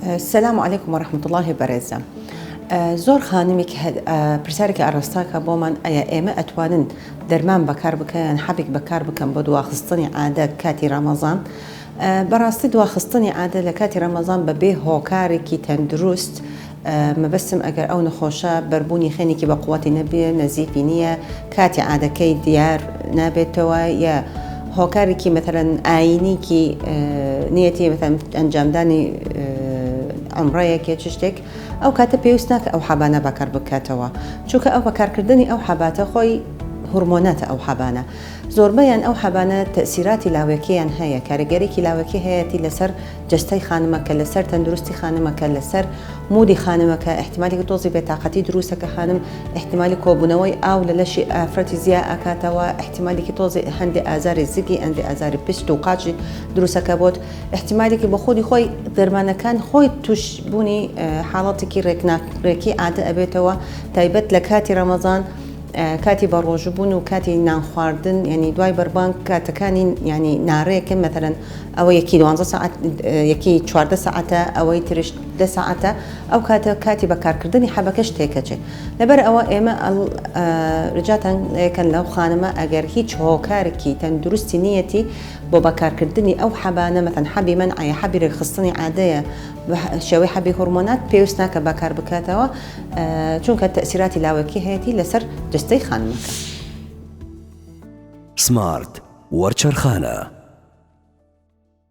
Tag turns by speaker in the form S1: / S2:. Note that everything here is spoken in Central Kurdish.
S1: السلام عليكم ورحمة الله وبركاته. زۆر خانمێک پرسیارێکی ئاراستاکە بۆمان ئەیە ئێمە ئەتوانن دەرمان بەکار بکەن حەبێک بەکار بکەن بۆ دواخستنی عادە کاتی ڕەمەزان. بەڕاستی دواخستنی عادە لە کاتی ڕەمەزان بەبێ هۆکارێکی تەندروست مەبەستم ئەگەر ئەو نەخۆشە بەربوونی خێنێکی بە قووەتی نەبێ نەزیفی نییە کاتی عادەکەی دیار نابێتەوە یا هۆکارێکی مەتەرەن ئاینیکی نیەتی مەتەن ئەنجامدانی ئەمڕەیەکێ چ شتێک ئەو کاتە پێویست ناکە ئەو حەبانە بەکار بکاتەوە چونکە ئەو بەکارکردنی ئەو حەباتە خۆی هورمۆناتە ئەو حەبانە زۆربەیان ئەو حەبانە تەسیراتی لاوەکییان هەیە کارەگەرێکی لاوەکی هەیەی لەسەر جەستەی خانمەکە لەسەر تەندروستی خانمەکە لەسەر مودی خانمەکە احتیمالی تۆزی بێتاقەتی دروستەکە خانم احتیمالی کۆبوونەوەی ئاو لە لەشی ئافرەتی زیاد ئاکاتەوە احتیمالێکی تۆزی هەندێک ئازاری زگی هەندێک ئازاری پشت و قاچی دروستەکە بۆت احتیمالێکی بە خۆی خۆی دەرمانەکان خۆی توش بوونی حاڵەتێکی ڕێکی عادە ئەبێتەوە تایبەت لە کاتی ڕەمەزان کاتی بە ڕۆژبوون و کاتی نان خواردن ینی دوای بەربان کاتەکانی ینی ناڕەیەکە مەتەرەن ئەوە یەکی 12 ساعت یەکی 14 ساعتە ئەوەی ترش 10 ساعتە ئەو کاتە کاتی بەکارکردنی حەبەکەش تێکەچێت لەبەر ئەوە ئێمە ڕجاتان یەکەن لەو خانمە ئەگەر هیچ هۆکارێکی تەندروستی نیەتی بۆ بەکارکردنی ئەو حەبانە مەتەن حەبی من ئایا حەبی ڕێخستنی عادەیە شێوەی حەبی هورمۆنات پێویست ناکە بەکار بکاتەوە چونکە تەسیراتی لاوەکی هەیەی لەسەر جستەی خانمەکە.
S2: سمارت وەرچەرخانە